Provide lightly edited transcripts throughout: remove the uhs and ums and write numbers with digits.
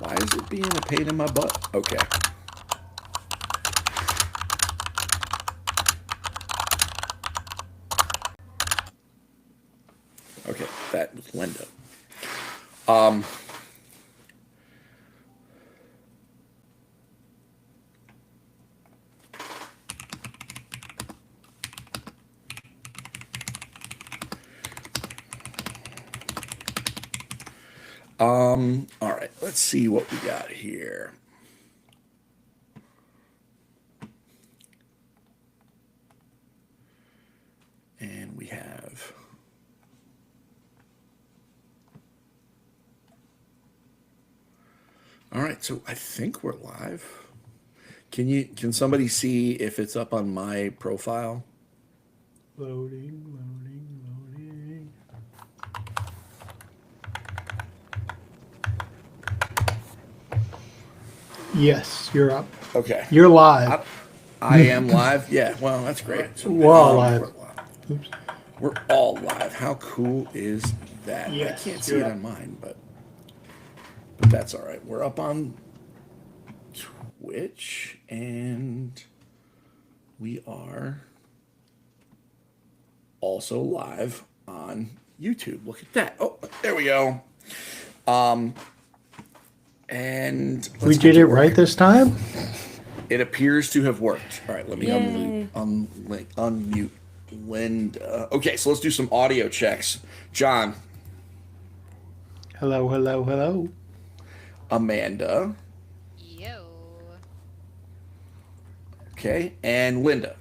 Why is it being a pain in my butt? Okay. Okay, that was Linda. All right, let's see what we got here. And we have... All right, so I think we're live. Can somebody see if it's up on my profile? Loading, loading, loading. Yes, you're up. Okay. You're live. I am live. Yeah, well, that's great. So, We're all live. We're live. Oops. We're all live. How cool is that? Yes, I can't see you're it up. on mine, but that's all right. We're up on Twitch, and we are also live on YouTube. Look at that. Oh, there we go. And We did it right this time? It appears to have worked. All right, let me Yay. unmute Linda. Okay, so let's do some audio checks. John, Hello, hello, hello. Amanda, Yo. okay, and Linda.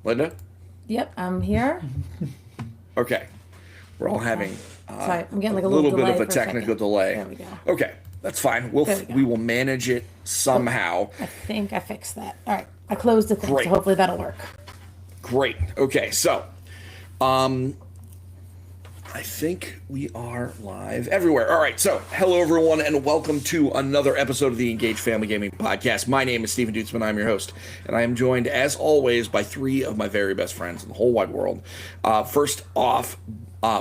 Linda? Yep, I'm here. Okay. We're all having Sorry, I'm getting like a little little bit delay of a for second. technical delay. There we go. Okay, that's fine. There we go. We will manage it somehow. I think I fixed that. All right, I closed the thing, Great. so hopefully that'll work. Great. Okay, so I think we are live everywhere. All right, so hello everyone, and welcome to another episode of the Engaged Family Gaming Podcast. My name is Stephen Dutzman. I'm your host, and I am joined, as always, by three of my very best friends in the whole wide world. First off,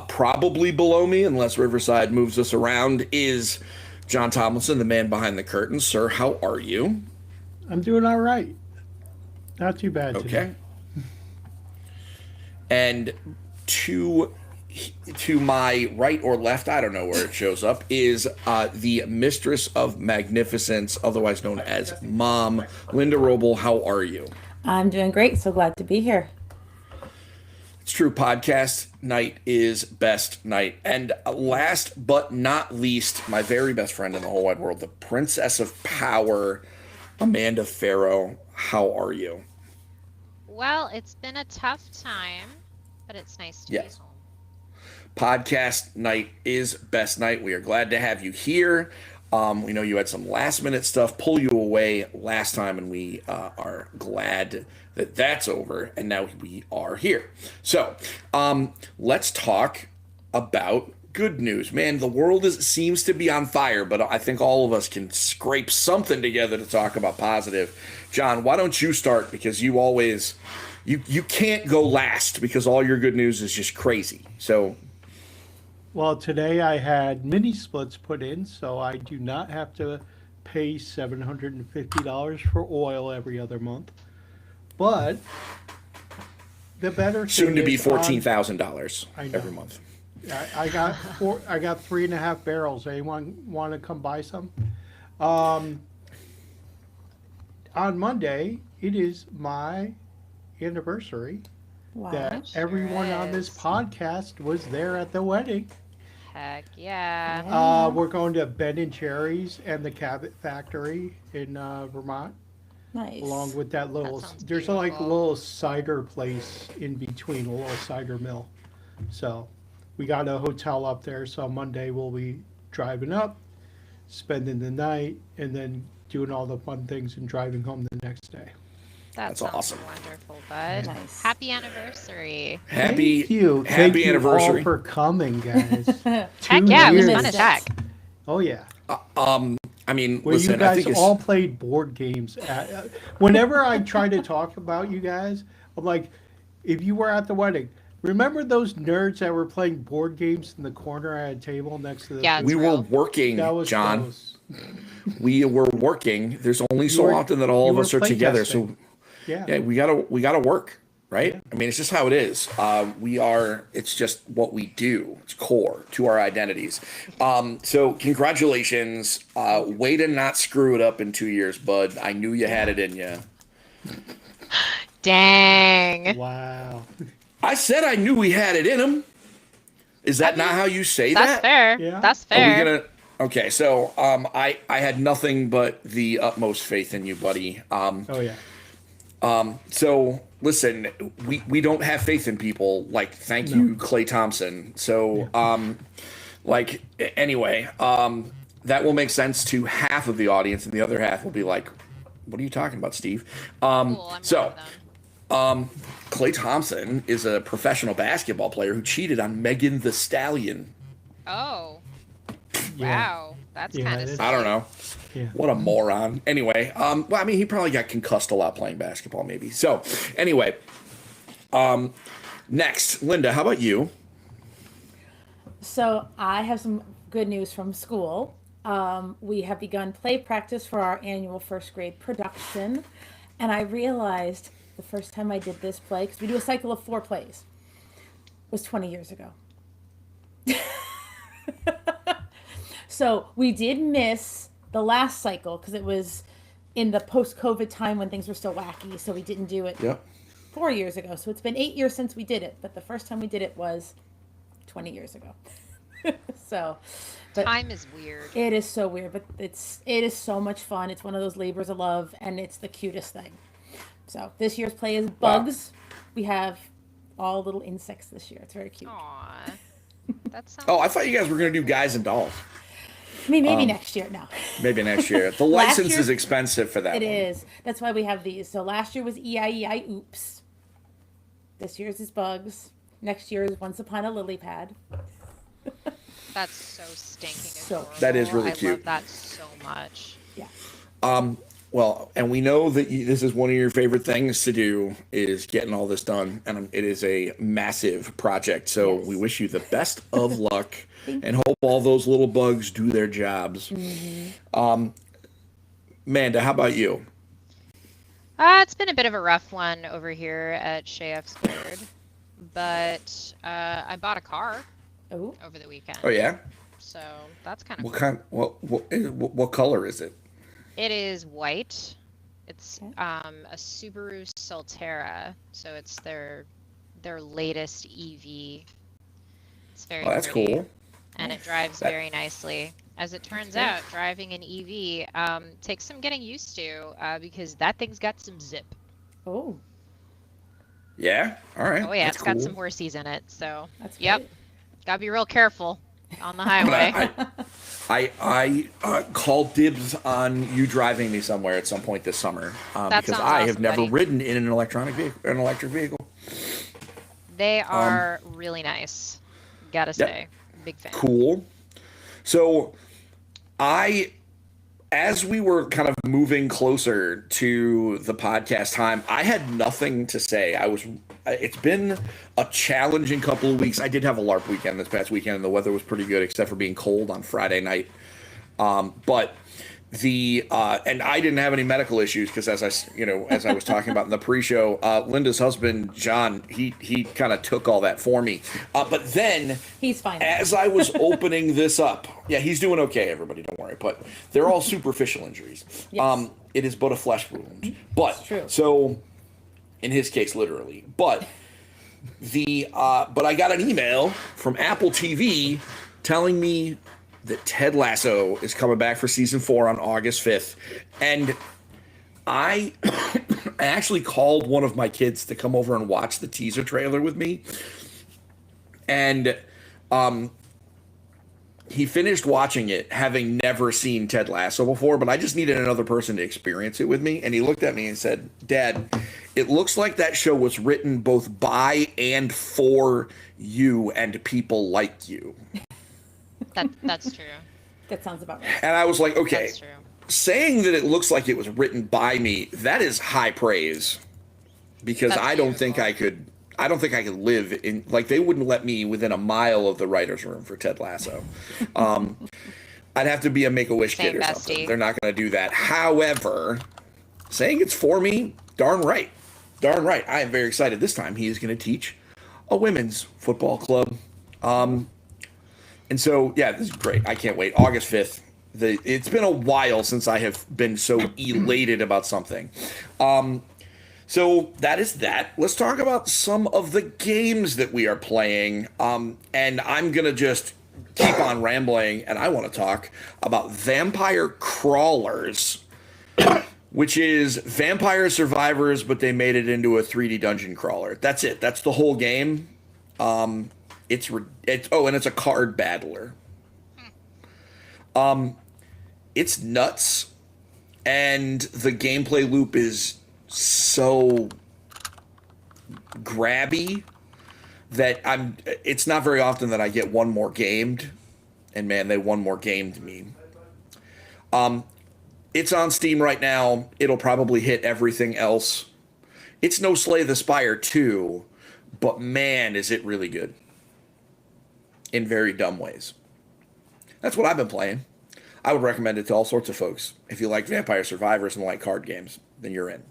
probably below me, unless Riverside moves us around, is John Tomlinson, the man behind the curtain. Sir, how are you? I'm doing all right. Not too bad today. Okay. And to my right or left, I don't know where it shows up, is the Mistress of Magnificence, otherwise known as Mom, Linda Roble. How are you? I'm doing great. So glad to be here. It's true. Podcast night is best night. And last but not least, my very best friend in the whole wide world, the Princess of Power, Amanda Farrow. How are you? Well, it's been a tough time, but it's nice to Yes. be home. Podcast night is best night. We are glad to have you here. We know you had some last minute stuff pull you away last time, and we are glad that that's over, and now we are here. So let's talk about good news. Man, the world seems to be on fire, but I think all of us can scrape something together to talk about positive. John, why don't you start, because you always you can't go last because all your good news is just crazy. So Well, today I had mini splits put in, so I do not have to pay $750 for oil every other month. But the better soon thing to be is on- $14,000 I know. every month. I got four. I got 3.5 barrels. Anyone want to come buy some? On Monday, it is my anniversary. Wow. That everyone on this is. podcast was there at the wedding. Heck yeah. We're going to Ben and Jerry's and the Cabot Factory in Vermont, Nice. along with that little. sounds There's a like beautiful. little cider place in between, a little cider mill. So we got a hotel up there. So Monday we'll be driving up, spending the night, and then doing all the fun things and driving home the next day. That That's sounds awesome. wonderful, bud. Nice. Happy anniversary. Happy Thank you. happy Thank you anniversary. all for coming, guys. Heck 2 yeah, it was years. fun as heck. Oh yeah. I mean, Where listen, you I think guys it's all played board games. Whenever I try to talk about you guys, I'm like, if you were at the wedding, Remember those nerds that were playing board games in the corner at a table next to the Yeah, it's We were real. working, that was John. those. We were working. There's only so were- often that all you of were us are together. So playtesting. Yeah. yeah, we gotta work, right? I mean, it's just how it is. We are. It's just what we do. It's core to our identities. So congratulations. Way to not screw it up in 2 years, bud. I knew you had it in you. Dang. Wow. I said I knew we had it in him. Is that not how you say That's that? fair. Yeah. That's Are we fair. gonna? Okay, so I had nothing but the utmost faith in you, buddy. Oh yeah. So listen, we don't have faith in people. Like, thank you, Clay Thompson. So like anyway, that will make sense to half of the audience, and the other half will be like, "What are you talking about, Steve?" Cool, I'm one So. of them. Clay Thompson is a professional basketball player who cheated on Megan the Stallion. Oh. Yeah. Wow. That's Yeah, kind it is. of I don't know. Yeah. What a moron. Anyway, well, I mean, he probably got concussed a lot playing basketball, maybe. So, anyway, next, Linda, how about you? So I have some good news from school. We have begun play practice for our annual first grade production. And I realized the first time I did this play, because we do a cycle of 4 plays, was 20 years ago. So we did miss the last cycle because it was in the post-COVID time when things were still wacky. So we didn't do it Yep. 4 years ago. So it's been 8 years since we did it. But the first time we did it was 20 years ago. So, but Time is weird. it is so weird, but it is so much fun. It's one of those labors of love, and it's the cutest thing. So this year's play is bugs. We have all little insects this year. It's very cute. Aw. That sounds. Oh, I thought you guys were going to do guys and dolls. I mean, maybe next year. No, Maybe next year. The Last license year- is expensive for that it one. is. That's why we have these. So last year was EIEI Oops. This year's is bugs. Next year is Once Upon a Lily Pad. That's so stinking So- adorable. That is really I cute. love that so much. Yeah. Well, and we know that this is one of your favorite things to do is getting all this done, and it is a massive project. So Yes. we wish you the best of luck and hope all those little bugs do their jobs. Amanda, how about you? It's been a bit of a rough one over here at Shea F Squared, but I bought a car Oh, over the weekend. Oh yeah, So that's kind of what cool. kind? What color is it? It is white. It's Okay. a Subaru Solterra, so it's their latest EV. It's very Oh, that's pretty, cool. and it drives That- very nicely. As it turns Good. out, driving an EV takes some getting used to because that thing's got some zip. oh, Yeah. All right. Oh yeah, That's it's got cool. some horseies in it. So that's Yep. great. gotta be real careful on the highway. I called dibs on you driving me somewhere at some point this summer That because sounds I have awesome, never buddy. ridden in an electric vehicle. They are really nice. Gotta Yep. say, big fan. Cool. So as we were kind of moving closer to the podcast time, I had nothing to say. It's been a challenging couple of weeks. I did have a LARP weekend this past weekend, and the weather was pretty good, except for being cold on Friday night. But and I didn't have any medical issues because as I was talking about in the pre-show, Linda's husband, John, he kind of took all that for me. But then He's fine. as I was opening this up, yeah, he's doing okay, everybody, don't worry. But they're all superficial injuries. Yes. It is but a flesh wound. But It's true. so in his case, literally. But but I got an email from Apple TV telling me that Ted Lasso is coming back for season 4 on August 5th. And I actually called one of my kids to come over and watch the teaser trailer with me. And he finished watching it having never seen Ted Lasso before, but I just needed another person to experience it with me. And he looked at me and said, "Dad, it looks like that show was written both by and for you and people like you." That's true. That sounds about right. And I was like, okay, That's true. saying that it looks like it was written by me, that is high praise. Because That's I don't think beautiful. I could I don't think I could live in, like, they wouldn't let me within a mile of the writer's room for Ted Lasso. I'd have to be a Make-A-Wish kid Same, or bestie. something. They're not going to do that. However, saying it's for me, darn right. Darn right. I am very excited. This time he is going to teach a women's football club. And so, yeah, this is great. I can't wait. August 5th. It's been a while since I have been so elated about something. So that is that. Let's talk about some of the games that we are playing. And I'm going to just keep on rambling, and I want to talk about Vampire Crawlers, which is Vampire Survivors, but they made it into a 3D dungeon crawler. That's it. That's the whole game. And it's a card battler. It's nuts, and the gameplay loop is so grabby that it's not very often that I get one more gamed, and man, they one more gamed me. It's on Steam right now. It'll probably hit everything else. It's no Slay the Spire 2, but man, is it really good in very dumb ways. That's what I've been playing. I would recommend it to all sorts of folks. If you like Vampire Survivors and like card games, then you're in.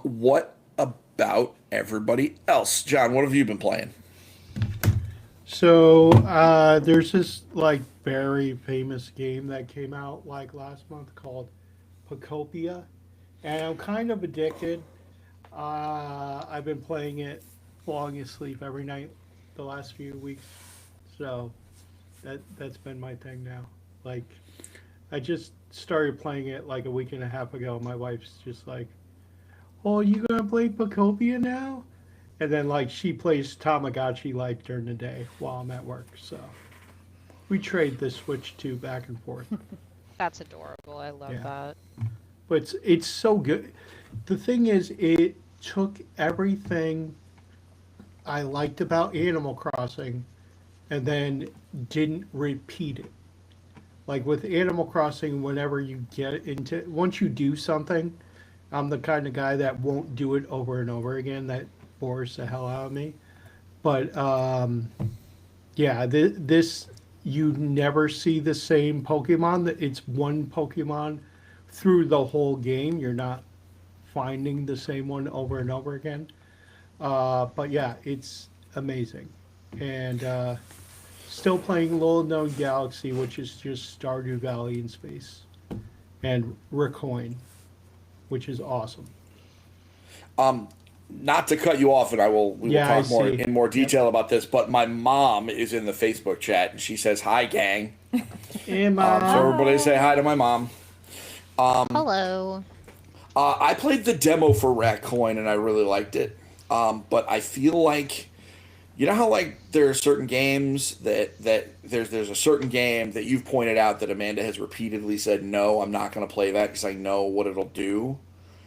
What about everybody else? John, what have you been playing? So there's this like very famous game that came out like last month called Pocopia, and I'm kind of addicted. I've been playing it falling asleep every night the last few weeks, so that's been my thing now. Like, I just started playing it like a week and a half ago. My wife's just like, "Oh, you gonna play Pocopia now?" And then like she plays Tamagotchi like during the day while I'm at work. So we trade the Switch 2 back and forth. That's adorable. I love Yeah. that. But it's so good. The thing is, it took everything I liked about Animal Crossing and then didn't repeat it. Like with Animal Crossing, whenever you get into, once you do something, I'm the kind of guy that won't do it over and over again. That bores the hell out of me. But yeah, this, you never see the same Pokemon. It's one Pokemon through the whole game. You're not finding the same one over and over again. But yeah, it's amazing. And still playing Little Known Galaxy, which is just Stardew Valley in space. And Recoin, which is awesome. Not to cut you off, and we will Yeah, talk more see. in more detail about this, but my mom is in the Facebook chat, and she says, "Hi, gang." Emma. So everybody say hi to my mom. Hello. I played the demo for Ratcoin, and I really liked it. But I feel like, you know how like there are certain games that there's a certain game that you've pointed out that Amanda has repeatedly said, "No, I'm not going to play that because I know what it'll do."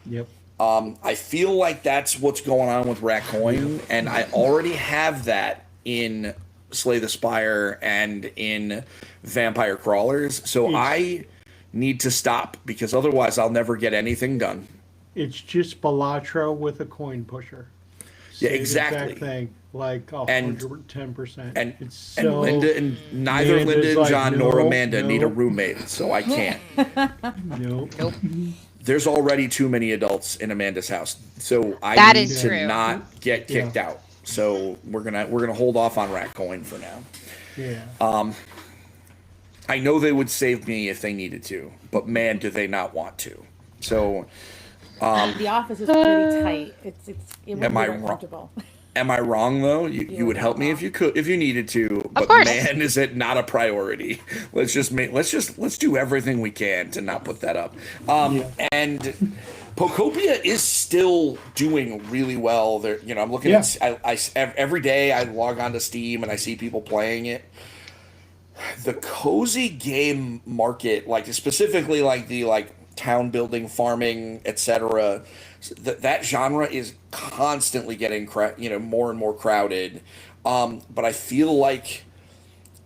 Yep. I feel like that's what's going on with Ratcoin, and I already have that in Slay the Spire and in Vampire Crawlers, so I need to stop because otherwise I'll never get anything done. It's just Balatro with a coin pusher. Yeah, Same exactly. exact thing, like And- 110%. And It's so, neither Amanda's Linda and like, John nor "No, Amanda need a no." roommate, so I can't. Nope. Nope. There's already too many adults in Amanda's house, so I That need is to true. not get kicked out. So we're gonna hold off on Ratcoin for now. Yeah. I know they would save me if they needed to, but man, do they not want to. So, The office is pretty tight. It would Am be I very wrong? comfortable. am I wrong though? You would help me if you could, if you needed to. But course. man, is it not a priority? Let's do everything we can to not put that up. And Pocopia is still doing really well. There, I'm looking at every day. I log on to Steam and I see people playing it. The cozy game market, like specifically like the town building, farming, etc. That genre is constantly getting more and more crowded. But I feel like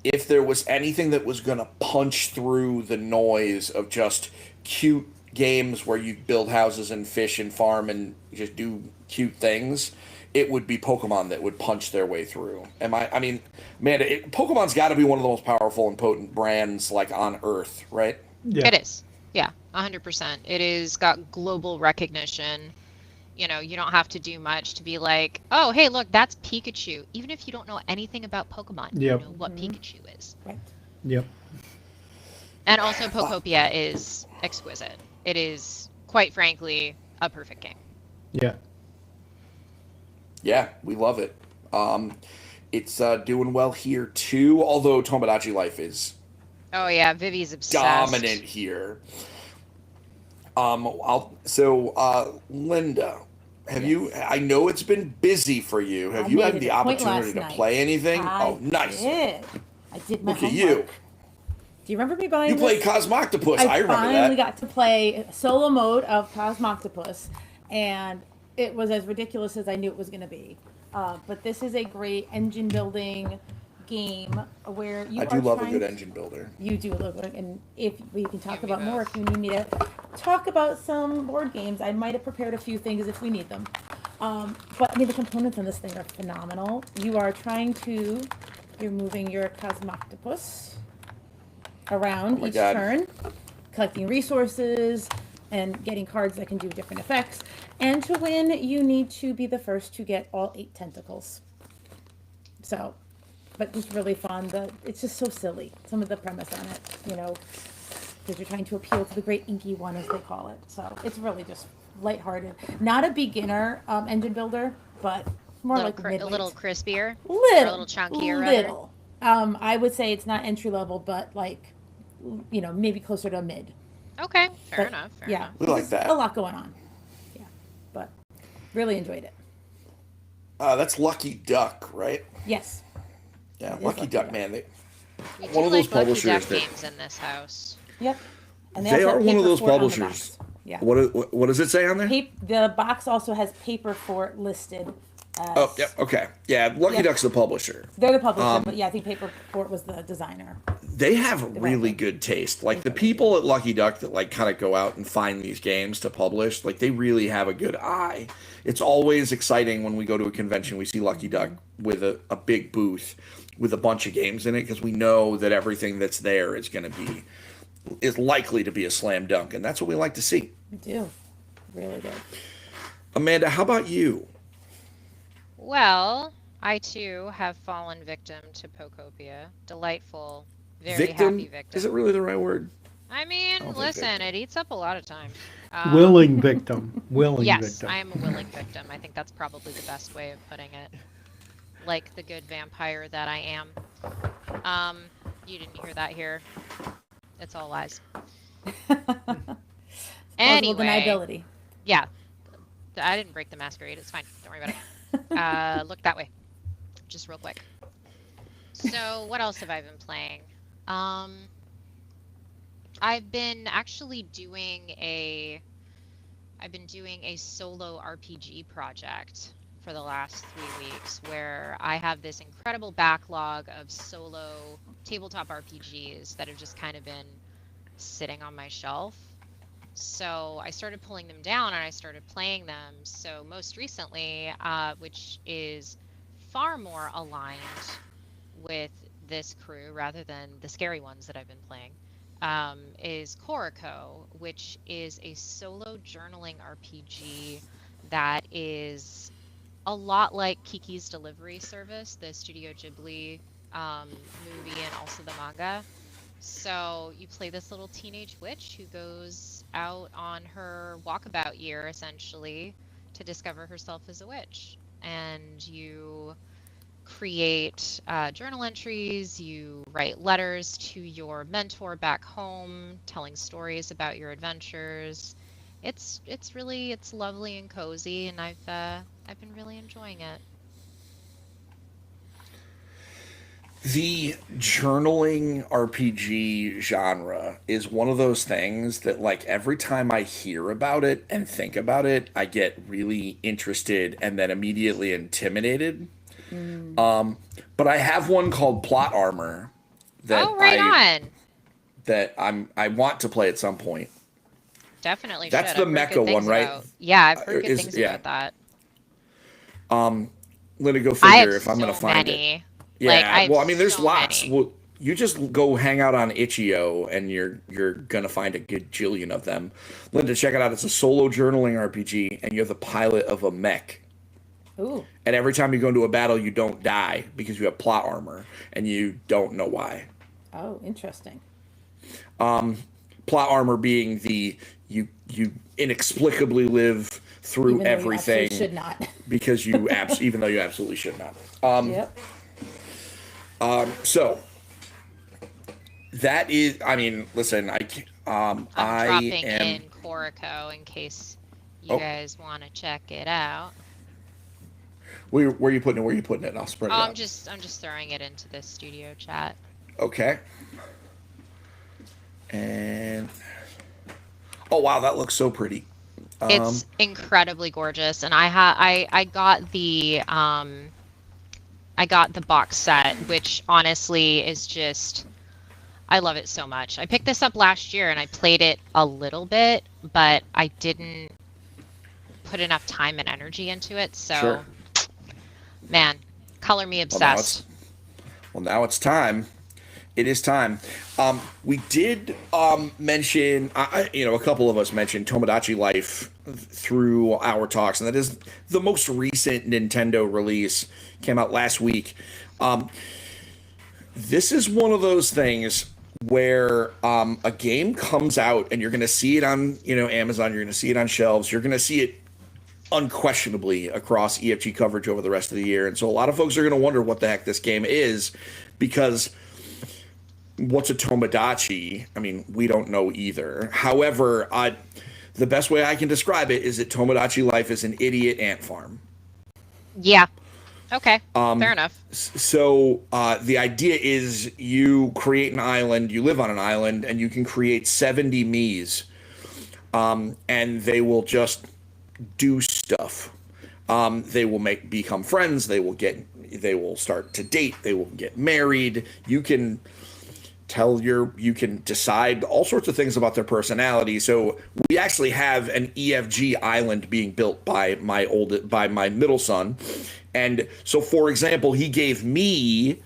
if there was anything that was going to punch through the noise of just cute games where you build houses and fish and farm and just do cute things, it would be Pokemon that would punch their way through. I mean, man, Pokemon's got to be one of the most powerful and potent brands like on Earth, right? Yeah. It is. Yeah, 100%. It is got global recognition. You know, you don't have to do much to be like, oh, hey, look, that's Pikachu. Even if you don't know anything about Pokemon, you Yep. know what Pikachu is. Right. Yep. And also, Pokopia is exquisite. It is, quite frankly, a perfect game. Yeah. Yeah, we love it. It's doing well here too, although Tomodachi Life is Oh yeah, Vivi's obsessed. dominant here. Linda, have you? I know it's been busy for you. Have I you made had it the a point opportunity last to night. play anything? I Oh, nice. did. I did my Look at homework. you. Do you remember me buying You played this? Cosmoctopus. I remember finally that. got to play solo mode of Cosmoctopus, and it was as ridiculous as I knew it was going to be. But this is a great engine building game where you I are do love a trying good engine builder. You do look good, and if we can talk Give me about more, both. if you need me to talk about some board games, I might have prepared a few things if we need them. But I mean, the components on this thing are phenomenal. You're moving your Cosmoctopus around Oh my each God. turn, collecting resources and getting cards that can do different effects. And to win, you need to be the first to get all 8 tentacles. So, but it's really fun. It's just so silly, some of the premise on it, because you're trying to appeal to the great inky one, as they call it. So it's really just lighthearted. Not a beginner engine builder, but more like A midweight. little crispier. little, Or a little chunkier, rather. little. I would say it's not entry level, but like, maybe closer to a mid. Okay, fair But, enough. Fair yeah, enough. We like there's that. A lot going on. Yeah, but really enjoyed it. That's Lucky Duck, right? Yes. Yeah, It is Lucky Lucky Duck, Duck. man. We One do of those like Lucky publishers Duck that- games in this house. Yep. And They also are have one of paper those fort on the publishers. box. Yeah. What does it say on there? The box also has Paper Fort listed as. Oh, yeah, okay. Yeah, Lucky Yeah. Duck's the publisher. They're the publisher, but yeah, I think Paper Fort was the designer. They have really Development. good taste. Like the people at Lucky Duck that like kind of go out and find these games to publish, like they really have a good eye. It's always exciting when we go to a convention, we see Lucky Duck with a big booth with a bunch of games in it because we know that everything that's there is likely to be a slam dunk, and that's what we like to see. We do. Really do. Amanda, how about you? Well, I too have fallen victim to Pokopia. Delightful, very Victim? happy victim. Is it really the right word? I mean, don't think listen, victim. it eats up a lot of time. Willing victim. Willing Yes, victim. I am a willing victim. I think that's probably the best way of putting it. Like the good vampire that I am. You didn't hear that here. It's all lies. Plausible Anyway, deniability. yeah, I didn't break the masquerade. It's fine. Don't worry about it. Look that way, just real quick. So, what else have I been playing? I've been actually doing a solo RPG project for the last 3 weeks, where I have this incredible backlog of solo tabletop RPGs that have just kind of been sitting on my shelf. So I started pulling them down and I started playing them. So most recently, which is far more aligned with this crew rather than the scary ones that I've been playing, is Koriko, which is a solo journaling RPG that is a lot like Kiki's Delivery Service, the Studio Ghibli movie, and also the manga. So you play this little teenage witch who goes out on her walkabout year, essentially, to discover herself as a witch. And you create journal entries, you write letters to your mentor back home, telling stories about your adventures. It's lovely and cozy, and I've been really enjoying it. The journaling RPG genre is one of those things that, like, every time I hear about it and think about it, I get really interested and then immediately intimidated. But I have one called Plot Armor that Oh, right on. I want to play at some point. definitely That's should. the I've heard Mecca good things one, right? about- Yeah, I've heard good Is things yeah. about that. Linda, go I have figure if I'm gonna so find it. many. Like, Yeah. I have Well, I mean, there's so lots. many. Well, you just go hang out on Itch.io and you're gonna find a good jillion of them. Linda, check it out. It's a solo journaling RPG, and you're the pilot of a mech. Ooh. And every time you go into a battle, you don't die because you have plot armor, and you don't know why. Oh, interesting. Plot armor being the you inexplicably live through Even though you everything absolutely should not. because you even though you absolutely should not. Yep. So that is, I mean, listen, I'm I dropping am. in Corico in case you Oh. guys want to check it out. Where are you putting it? Where are you putting it? I'll spread it Oh, out. I'm just throwing it into the studio chat. Okay. And oh wow, that looks so pretty. It's incredibly gorgeous, and I got the box set, which honestly is just, I love it so much. I picked this up last year and I played it a little bit, but I didn't put enough time and energy into it. So, Sure. man, color me obsessed. Now it's time. It is time. We did mention, a couple of us mentioned Tomodachi Life through our talks, and that is the most recent Nintendo release. Came out last week. This is one of those things where a game comes out, and you're going to see it on Amazon. You're going to see it on shelves. You're going to see it unquestionably across EFG coverage over the rest of the year. And so a lot of folks are going to wonder what the heck this game is, because what's a Tomodachi? I mean, we don't know either. However, the best way I can describe it is that Tomodachi Life is an idiot ant farm. Yeah. Okay. Fair enough. So the idea is you create an island, you live on an island, and you can create 70 Miis, and they will just do stuff. They will become friends. They will start to date. They will get married. You can decide all sorts of things about their personality. So we actually have an EFG island being built by my middle son. And so, for example, he gave me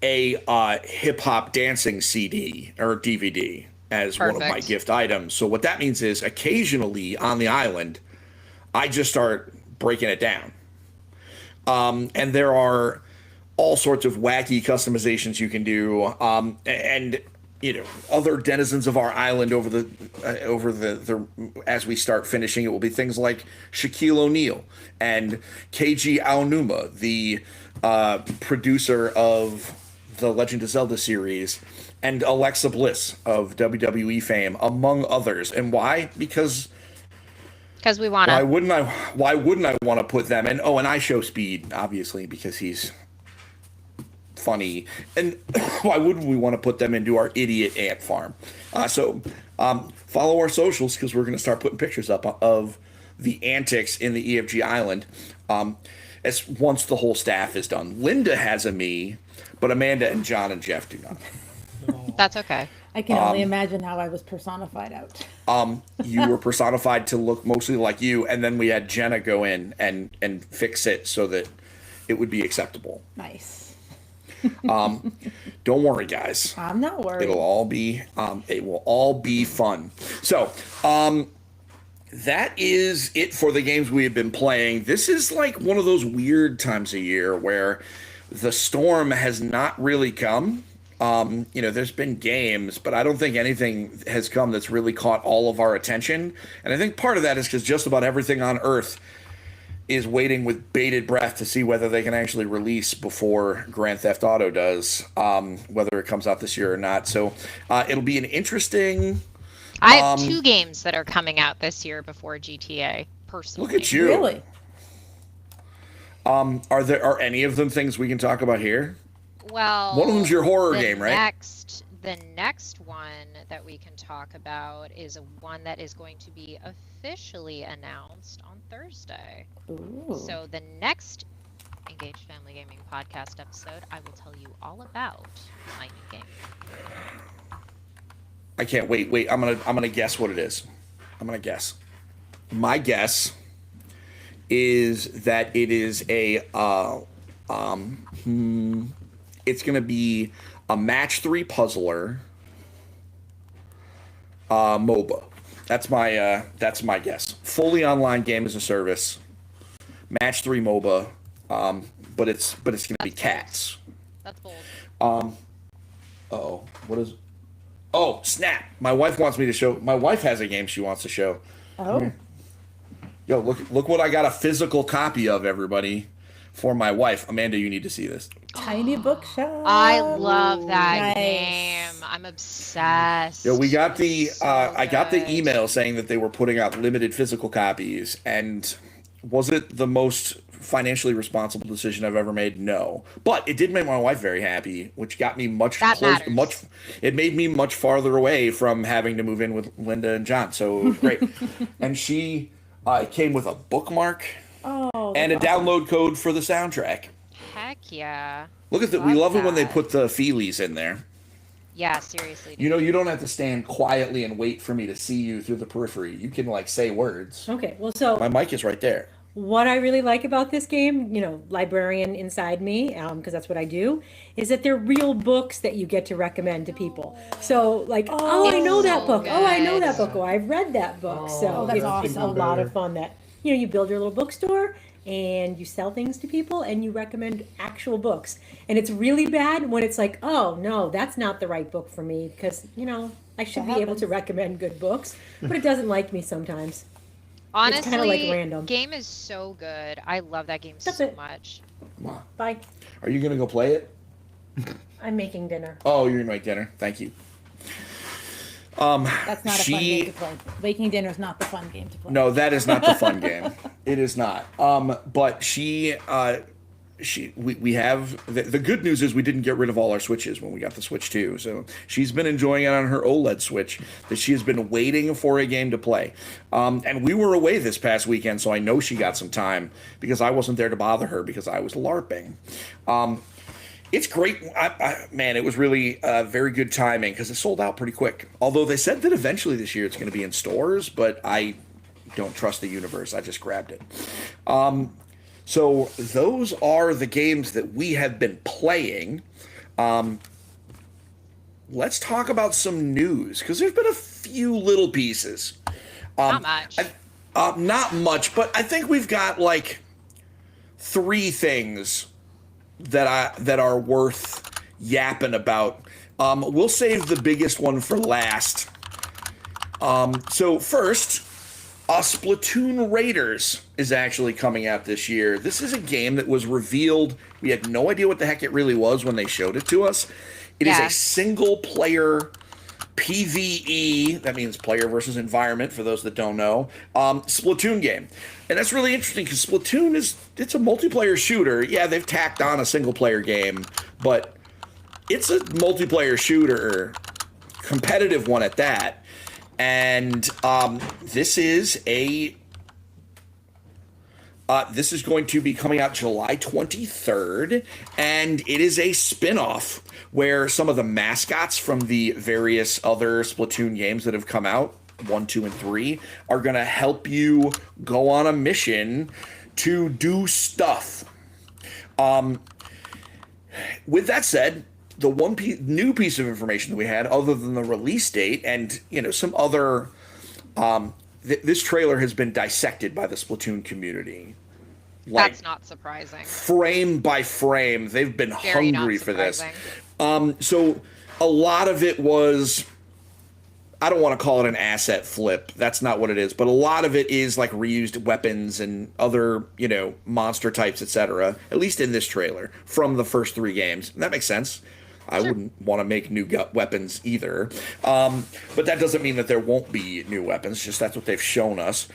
a hip hop dancing CD or DVD as one of my Perfect. gift items. So what that means is occasionally on the island, I just start breaking it down. And there are all sorts of wacky customizations you can do. And other denizens of our island over the as we start finishing it will be things like Shaquille O'Neal and Keiji Aonuma, the producer of the Legend of Zelda series, and Alexa Bliss of WWE fame, among others. And why? Because We want why to. wouldn't I want to put them? And and I show Speed, obviously, because he's funny. And why wouldn't we want to put them into our idiot ant farm? So follow our socials, because we're going to start putting pictures up of the antics in the EFG island as once the whole staff is done. Linda has a me, but Amanda and John and Jeff do not. That's okay. I can only imagine how I was personified out. You were personified to look mostly like you, and then we had Jenna go in and fix it so that it would be acceptable. Nice. Don't worry, guys. I'm not worried. It will all be fun. So, that is it for the games we have been playing. This is like one of those weird times of year where the storm has not really come. There's been games, but I don't think anything has come that's really caught all of our attention. And I think part of that is because just about everything on Earth is waiting with bated breath to see whether they can actually release before Grand Theft Auto does, whether it comes out this year or not. So it'll be an interesting. I have 2 games that are coming out this year before GTA, personally. Look at you. Really? Are any of them things we can talk about here? Well, One of them's your horror game, right? The next one that we can talk about is one that is going to be officially announced on Thursday. Ooh. So the next Engaged Family Gaming podcast episode, I will tell you all about my new game. I can't wait. Wait, I'm gonna guess what it is. I'm gonna guess. My guess is that it is a it's gonna be a match 3 puzzler MOBA. That's my guess. Fully online game as a service. Match 3 MOBA. But it's gonna be cats. That's bold. Oh, what is? Oh, snap! My wife wants me to show. My wife has a game she wants to show. Oh. Yo, look what I got a physical copy of, everybody, for my wife. Amanda, you need to see this. Tiny bookshop. I love that Nice. game. I'm obsessed. Yo, we got the So I got the good. email saying that they were putting out limited physical copies, and was it the most financially responsible decision I've ever made? No, but it did make my wife very happy, which got me much That closer. matters. It made me much farther away from having to move in with Linda and John, so it was great. And she it came with a bookmark Oh. and a download code for the soundtrack. Heck yeah. Look at that. We Love love it when they that. put the feelies in there. Yeah, seriously. You know, you don't have to stand quietly and wait for me to see you through the periphery. You can like say words. Okay, well, so My mic is right there. what I really like about this game, librarian inside me, because that's what I do, is that they're real books that you get to recommend to people. So, like, oh, I know that so book. Oh, I know that good. book. Oh, I've read that book. So that's it's awesome. a lot Better. of fun that, you build your little bookstore and you sell things to people and you recommend actual books. And it's really bad when it's like, oh, no, that's not the right book for me because, I should be able to recommend good books, but it doesn't like me sometimes. Honestly, kinda like random. game is so good. I love that game That's so it. much. Wow. Bye. Are you gonna go play it? I'm making dinner. Oh, you're gonna make dinner. Thank you. That's not a fun game She to play. Baking dinner is not the fun game to play. no, that is not the fun game. It is not. But we have the good news is we didn't get rid of all our Switches when we got the Switch 2. So she's been enjoying it on her OLED Switch that she has been waiting for a game to play. And we were away this past weekend, so I know she got some time because I wasn't there to bother her because I was LARPing. It's great. Man, it was really very good timing because it sold out pretty quick. Although they said that eventually this year it's going to be in stores, but I don't trust the universe. I just grabbed it. So those are the games that we have been playing. Let's talk about some news because there's been a few little pieces. Not much. Not much, but I think we've got like 3 things that are worth yapping about. We'll save the biggest one for last. So first, Splatoon Raiders is actually coming out this year. This is a game that was revealed. We had no idea what the heck it really was when they showed it to us. It is Yeah. a single player PvE, that means player versus environment for those that don't know, Splatoon game. And that's really interesting because Splatoon it's a multiplayer shooter. Yeah, they've tacked on a single player game, but it's a multiplayer shooter, competitive one at that. And this is going to be coming out July 23rd, and it is a spin-off where some of the mascots from the various other Splatoon games that have come out, 1, 2, and 3, are going to help you go on a mission to do stuff. With that said, the one new piece of information that we had, other than the release date and some other, this trailer has been dissected by the Splatoon community. Like, That's not surprising. frame by frame, they've been Very hungry not for this. surprising. So a lot of it was, I don't want to call it an asset flip. That's not what it is. But a lot of it is like reused weapons and other, monster types, etc. At least in this trailer from the first 3 games. And that makes sense. I wouldn't want to make new weapons either. But that doesn't mean that there won't be new weapons. Just that's what they've shown us.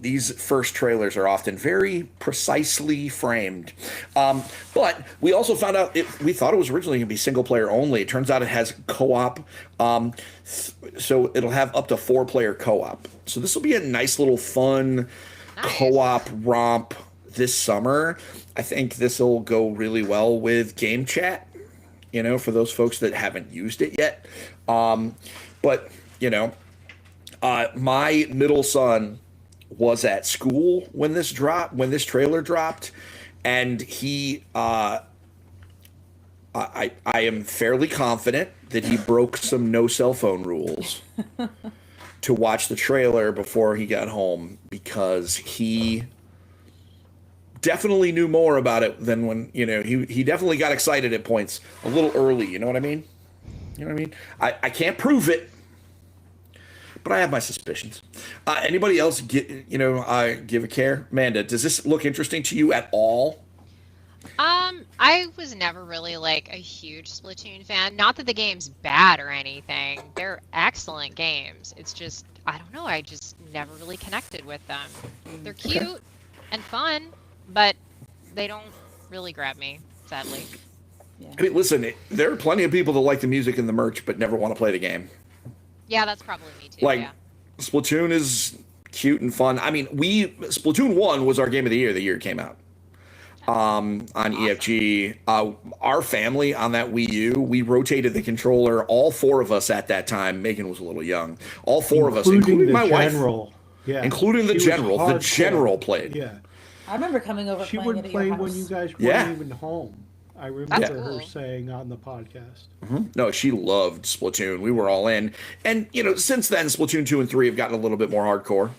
These first trailers are often very precisely framed. But we also found out, we thought it was originally going to be single player only. It turns out it has co-op. So it'll have up to 4-player co-op. So this will be a nice little fun co-op romp this summer. I think this will go really well with game chat. For those folks that haven't used it yet. But, my middle son was at school when this trailer dropped, and I am fairly confident that he broke some no cell phone rules to watch the trailer before he got home, because he definitely knew more about it than when, he definitely got excited at points a little early. You know what I mean? I can't prove it, but I have my suspicions. Anybody else give a care? Amanda, does this look interesting to you at all? I was never really like a huge Splatoon fan. Not that the game's bad or anything. They're excellent games. It's just, I don't know, I just never really connected with them. They're cute and fun, but they don't really grab me, sadly. Yeah. I mean, listen, there are plenty of people that like the music and the merch but never want to play the game. Yeah, that's probably me too. Like, yeah. Splatoon is cute and fun. I mean, Splatoon 1 was our game of the year it came out. On EFG, our family on that Wii U, we rotated the controller, all four of us at that time. Megan was a little young. All four of us, including my general. wife. Yeah. Including the She was general. The hardcore. general played. Yeah. I remember coming over She playing would it at play your when house. you guys weren't Yeah. even home. I That's remember her cool. saying on the podcast. No, she loved Splatoon. We were all in. And, since then, Splatoon 2 and 3 have gotten a little bit more hardcore.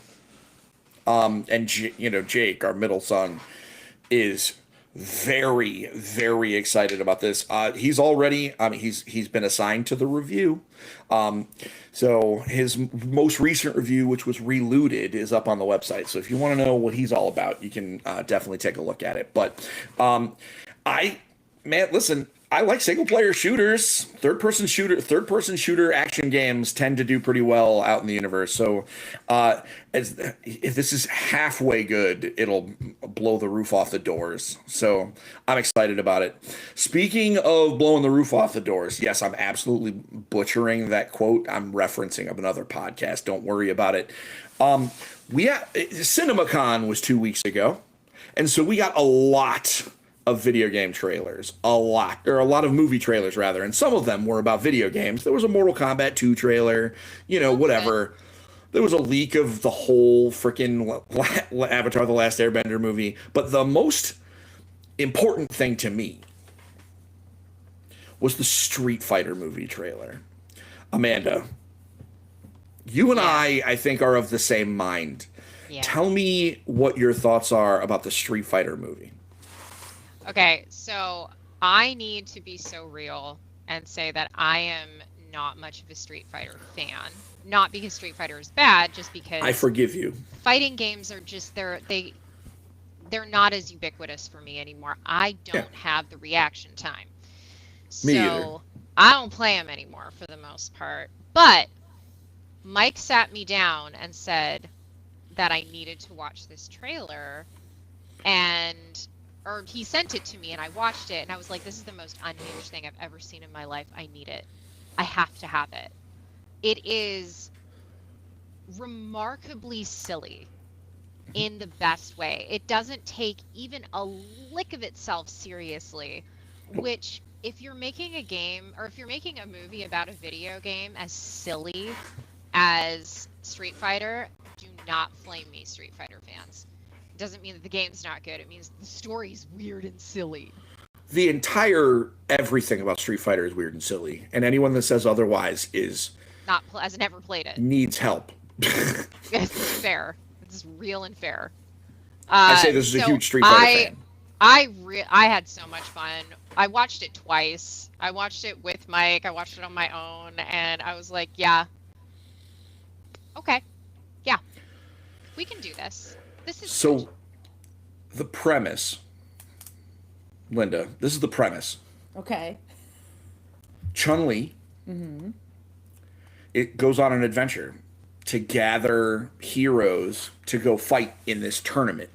And, Jake, our middle son, is very, very excited about this. He's already, he's been assigned to the review. So his most recent review, which was Relooted, is up on the website. So if you want to know what he's all about, you can definitely take a look at it. But listen, I like single player shooters. Third person shooter action games tend to do pretty well out in the universe. So if this is halfway good, it'll blow the roof off the doors. So I'm excited about it. Speaking of blowing the roof off the doors, yes, I'm absolutely butchering that quote. I'm referencing another podcast. Don't worry about it. CinemaCon was 2 weeks ago, and so we got a lot of video game trailers, a lot of movie trailers rather, and some of them were about video games. There was a Mortal Kombat 2 trailer, whatever. There was a leak of the whole freaking Avatar: The Last Airbender movie, but the most important thing to me was the Street Fighter movie trailer. Amanda, you and I think, are of the same mind. Yeah. Tell me what your thoughts are about the Street Fighter movie. Okay, so I need to be so real and say that I am not much of a Street Fighter fan. Not because Street Fighter is bad, just because I forgive you. fighting games are just they're not as ubiquitous for me anymore. I don't have the reaction time. Me so either. I don't play them anymore for the most part. But Mike sat me down and said that I needed to watch this trailer, or he sent it to me and I watched it and I was like, this is the most unhinged thing I've ever seen in my life. I need it. I have to have it. It is remarkably silly in the best way. It doesn't take even a lick of itself seriously, which if you're making a game or if you're making a movie about a video game as silly as Street Fighter, do not flame me, Street Fighter fans. It doesn't mean that the game's not good. It means the story's weird and silly. The entire everything about Street Fighter is weird and silly, and anyone that says otherwise Has never played it. needs help. It's fair. It's real and fair. I say this is a huge Street Fighter fan. I had so much fun. I watched it twice. I watched it with Mike. I watched it on my own, and I was like, yeah, okay, yeah, we can do this. This is So, good. the premise, Linda, this is the premise. Okay. Chun-Li, it goes on an adventure to gather heroes to go fight in this tournament.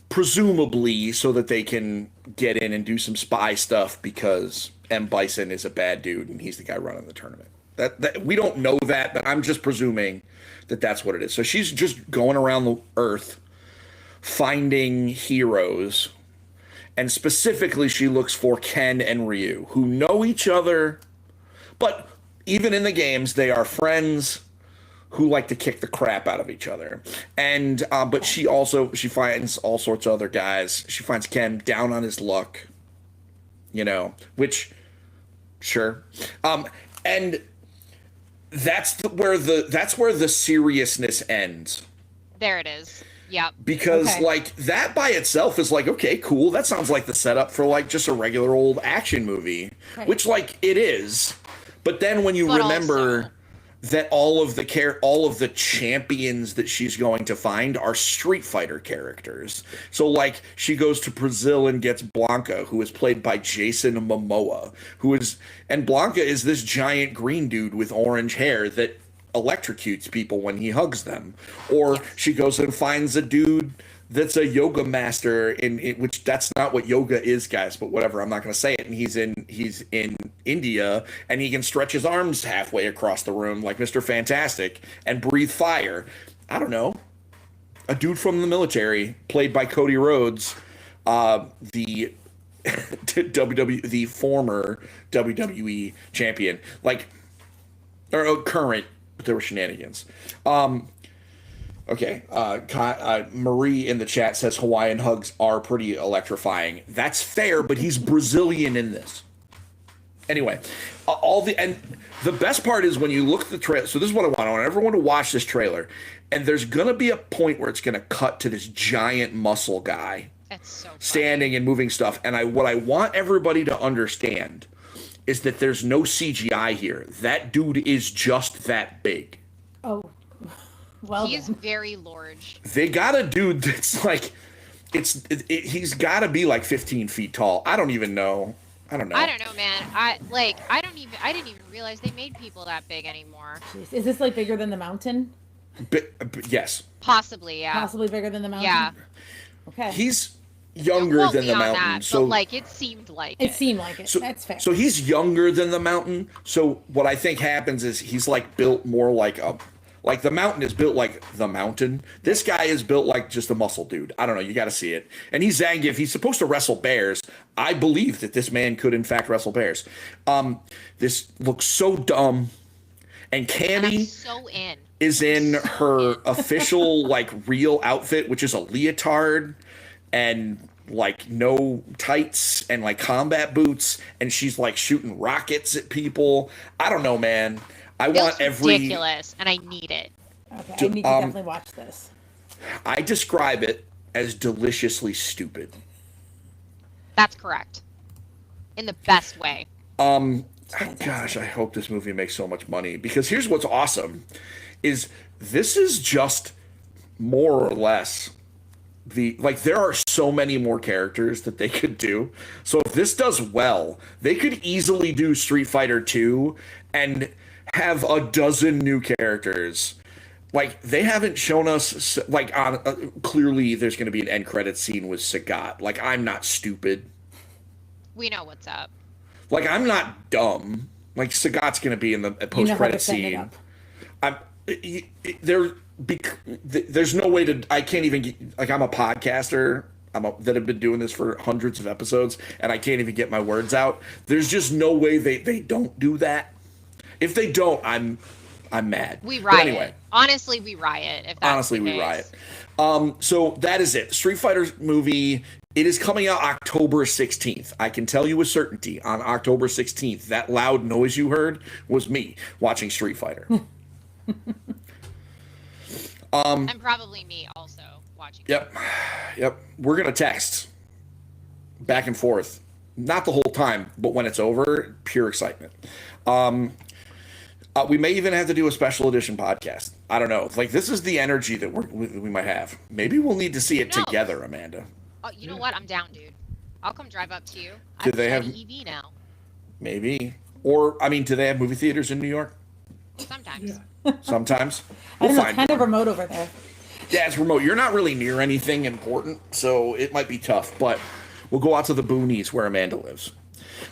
Presumably so that they can get in and do some spy stuff because M. Bison is a bad dude and he's the guy running the tournament. That we don't know that, but I'm just presuming that that's what it is. So she's just going around the earth finding heroes, and specifically she looks for Ken and Ryu, who know each other, but even in the games, they are friends who like to kick the crap out of each other. And but she finds all sorts of other guys. She finds Ken down on his luck, which sure. And that's where the seriousness ends. There it is. Yep. Because Okay. like that by itself is like, okay, cool. That sounds like the setup for like just a regular old action movie, Right. which like it is. But then when you But remember also- that all of the champions that she's going to find are Street Fighter characters. So like she goes to Brazil and gets Blanca, who is played by Jason Momoa, and Blanca is this giant green dude with orange hair that electrocutes people when he hugs them. Or she goes and finds a dude that's a yoga master which that's not what yoga is, guys, but whatever, I'm not going to say it. And he's in India, and he can stretch his arms halfway across the room like Mr. Fantastic and breathe fire. I don't know. A dude from the military played by Cody Rhodes, the the former WWE champion, or current, but there were shenanigans. Okay, Marie in the chat says Hawaiian hugs are pretty electrifying. That's fair, but he's Brazilian in this. Anyway, the best part is when you look at the trailer. So this is what I want. I want everyone to watch this trailer, and there's gonna be a point where it's gonna cut to this giant muscle guy It's so funny. standing and moving stuff. And what I want everybody to understand is that there's no CGI here. That dude is just that big. Oh, well He's then. very large. They got a dude that's like, he's got to be like 15 feet tall. I don't even know. I don't know. I don't know, man. I didn't even realize they made people that big anymore. Jeez. Is this like bigger than the mountain? But yes, Possibly, yeah. Possibly bigger than the mountain? Yeah. Okay. he's Don't younger quote than me the on mountain. that, So but like it seemed like It seemed like it. So, That's fair. so he's younger than the mountain. So what I think happens is he's like built more like the mountain is built like the mountain. This guy is built like just a muscle dude. I don't know. You got to see it. And he's Zangief. He's supposed to wrestle bears. I believe that this man could in fact wrestle bears. This looks so dumb. And And I'm Cammy so in. is in her official like real outfit, which is a leotard and like no tights and like combat boots, and she's like shooting rockets at people. I don't know, man. I want Feels ridiculous, and I need it. Okay, I need to definitely watch this. I describe it as deliciously stupid. That's correct. In the best way. Gosh, I hope this movie makes so much money, because here's what's awesome is this is just more or less there are so many more characters that they could do. So if this does well, they could easily do Street Fighter 2 and have a dozen new characters. Like, they haven't shown us clearly there's going to be an end credit scene with Sagat. Like, I'm not stupid. We know what's up. Like, I'm not dumb. Like, Sagat's going to be in the You know how post-credit to set it scene. up. There's no way to. I can't even get, like, I'm a podcaster. That have been doing this for hundreds of episodes, and I can't even get my words out. There's just no way they don't do that. If they don't, I'm mad. We But riot. anyway, Honestly, we riot. If that's honestly, the we case. riot. So that is it. Street Fighter movie. It is coming out October 16th. I can tell you with certainty on October 16th, that loud noise you heard was me watching Street Fighter. And probably me also watching. Yep. We're going to text back and forth. Not the whole time, but when it's over, pure excitement. We may even have to do a special edition podcast. I don't know. Like, this is the energy that we might have. Maybe we'll need to see it Who knows? together, Amanda. Oh, you know what? I'm down, dude. I'll come drive up to you. Do I they have have- an EV now? Maybe. Or, I mean, do they have movie theaters in New York? Sometimes. Sometimes. I We'll don't know, find kind it. of remote over there. Yeah, it's remote. You're not really near anything important, so it might be tough. But we'll go out to the boonies where Amanda lives.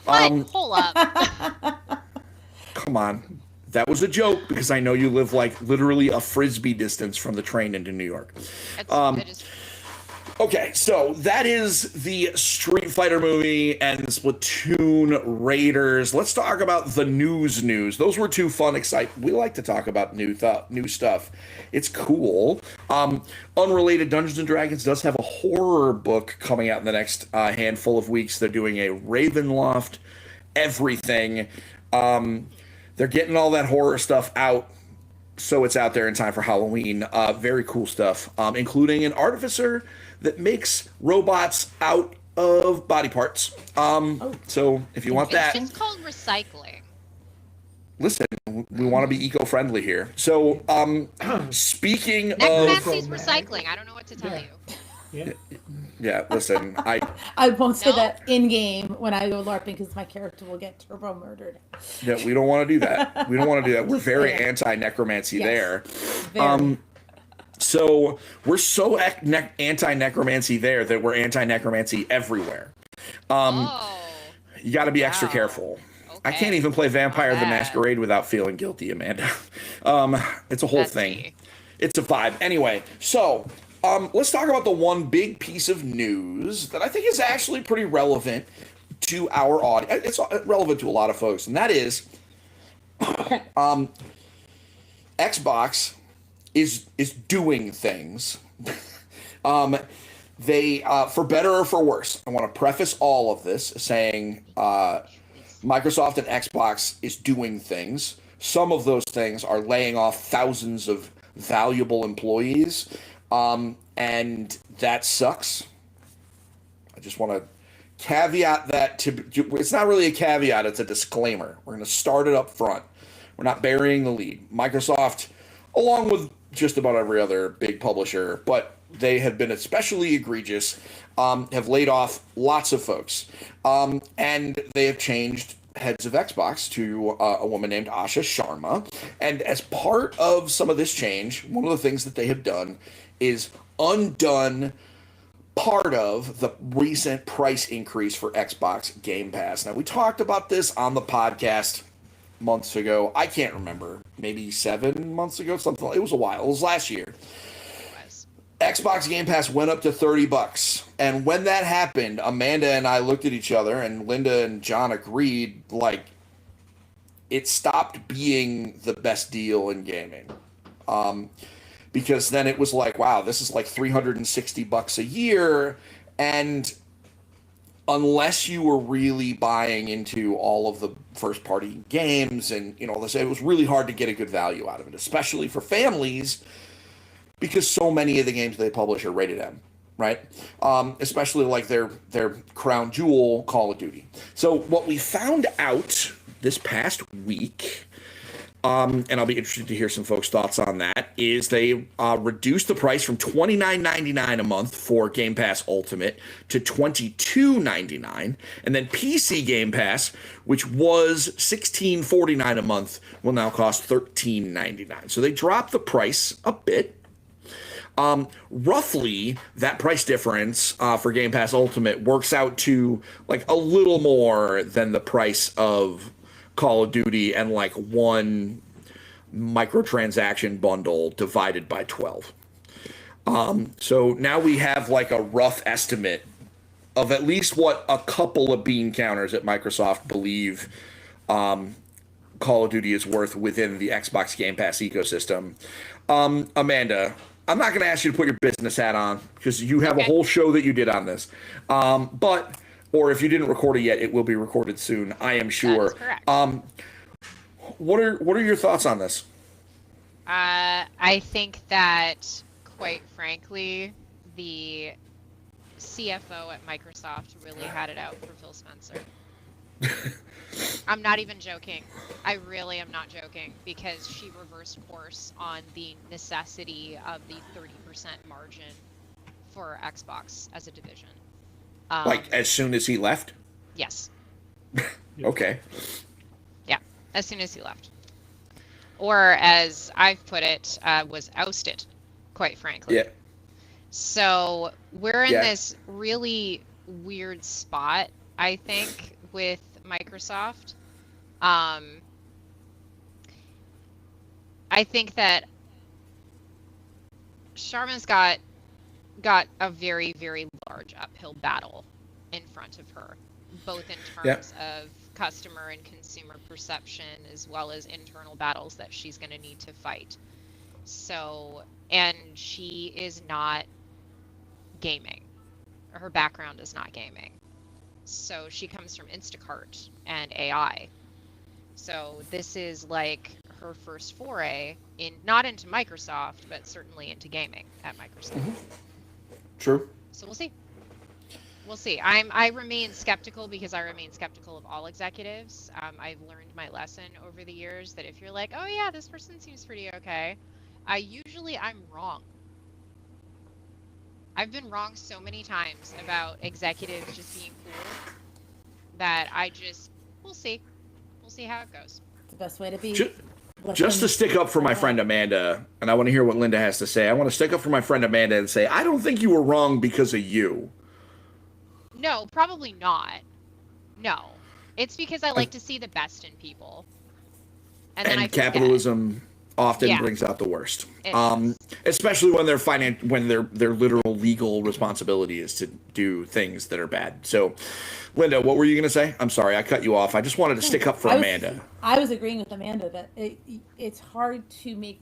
What? Hold up. Come on. That was a joke because I know you live like literally a Frisbee distance from the train into New York. I just Okay, so that is the Street Fighter movie and Splatoon Raiders. Let's talk about the news. Those were two fun, exciting. We like to talk about new stuff. It's cool. Unrelated, Dungeons and Dragons does have a horror book coming out in the next handful of weeks. They're doing a Ravenloft everything. They're getting all that horror stuff out, so it's out there in time for Halloween. Very cool stuff, including an artificer that makes robots out of body parts. So if you want that, It's called recycling. listen, we want to be eco-friendly here. So speaking of, Necromancy's recycling. I don't know what to tell you. Yeah. yeah, listen, I won't say No? that in game when I go LARPing because my character will get turbo murdered. yeah, we don't want to do that. We don't want to do that. We're very Yeah. anti-necromancy Yes. there. Very. So we're so anti-necromancy there that we're anti-necromancy everywhere. Oh. You got to be extra Wow. careful. I Okay. can't even play Vampire the bad. Masquerade without feeling guilty, Amanda. It's a whole That's thing. me. It's a vibe. Anyway, so let's talk about the one big piece of news that I think is actually pretty relevant to our audience. It's relevant to a lot of folks, and that is Xbox is doing things. They for better or for worse. I want to preface all of this saying Microsoft and Xbox is doing things. Some of those things are laying off thousands of valuable employees, and that sucks. I just want to caveat that it's not really a caveat, it's a disclaimer. We're going to start it up front. We're not burying the lead. Microsoft, along with just about every other big publisher, but they have been especially egregious, have laid off lots of folks. And they have changed heads of Xbox to a woman named Asha Sharma. And as part of some of this change, one of the things that they have done is undone part of the recent price increase for Xbox Game Pass. Now, we talked about this on the podcast months ago. I can't remember, maybe 7 months ago, something. It was a while. It was last year. Xbox Game Pass went up to $30. And when that happened, Amanda and I looked at each other, and Linda and John agreed, like, it stopped being the best deal in gaming. Because then it was like, wow, this is like $360 a year. And unless you were really buying into all of the first party games and, you know, it was really hard to get a good value out of it, especially for families, because so many of the games they publish are rated M, right? Especially like their crown jewel, Call of Duty. So what we found out this past week, and I'll be interested to hear some folks' thoughts on that, is they reduced the price from $29.99 a month for Game Pass Ultimate to $22.99, and then PC Game Pass, which was $16.49 a month, will now cost $13.99. So they dropped the price a bit. Roughly, that price difference for Game Pass Ultimate works out to like a little more than the price of Call of Duty and like one microtransaction bundle divided by 12. So now we have like a rough estimate of at least what a couple of bean counters at Microsoft believe Call of Duty is worth within the Xbox Game Pass ecosystem. Amanda, I'm not going to ask you to put your business hat on because you have a whole show that you did on this. Or if you didn't record it yet, it will be recorded soon, I am sure. That is correct. What are your thoughts on this? I think that, quite frankly, the CFO at Microsoft really had it out for Phil Spencer. I'm not even joking. I really am not joking, because she reversed course on the necessity of the 30% margin for Xbox as a division. Like as soon as he left? Yes. Okay. Yeah, as soon as he left. Or as I've put it, was ousted, quite frankly. Yeah. So we're in Yeah. this really weird spot, I think, with Microsoft. I think that Sharma's got got a very, very large uphill battle in front of her, both in terms of customer and consumer perception, as well as internal battles that she's going to need to fight. So, and she is not gaming. Her background is not gaming. So she comes from Instacart and AI. So this is like her first foray in, not into Microsoft, but certainly into gaming at Microsoft. True. So we'll see. We'll see. I remain skeptical because I remain skeptical of all executives. I've learned my lesson over the years that if you're like, oh yeah, this person seems pretty okay, I'm wrong. I've been wrong so many times about executives just being cool that we'll see. We'll see how it goes. It's the best way to be. Just to stick up for my friend Amanda, and I want to hear what Linda has to say. I want to stick up for my friend Amanda and say, I don't think you were wrong because of you. No, probably not. No. It's because I like to see the best in people. And then I forget. Capitalism often brings out the worst. It Especially when their literal legal responsibility is to do things that are bad. So, Linda, what were you going to say? I'm sorry, I cut you off. I just wanted to stick up for Amanda. I was agreeing with Amanda that it's hard to make.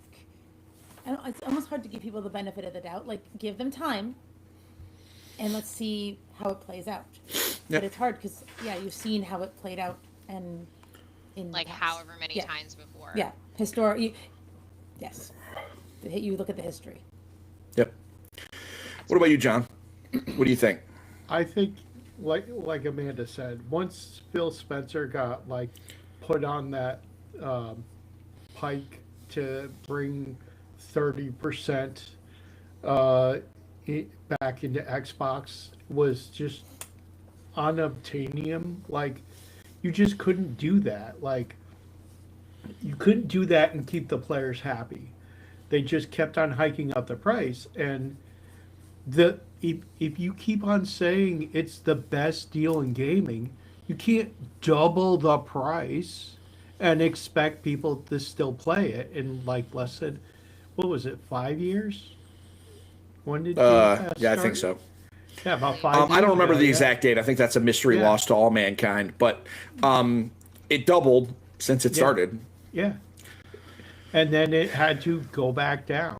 It's almost hard to give people the benefit of the doubt. Like, give them time, and let's see how it plays out. But it's hard because you've seen how it played out, and in like however many times before. Yeah, yes. You look at the history. Yep. What about you, John? What do you think? I think, like Amanda said, once Phil Spencer got put on that pike to bring 30% back into Xbox, was just unobtainium. You just couldn't do that. You couldn't do that and keep the players happy. They just kept on hiking up the price, and if you keep on saying it's the best deal in gaming, you can't double the price and expect people to still play it in less than, what was it, 5 years? When did Game Pass I start? think so. Yeah, about 5 years. I don't remember ago, the exact date. I think that's a mystery lost to all mankind. But it doubled since it started. Yeah. And then it had to go back down.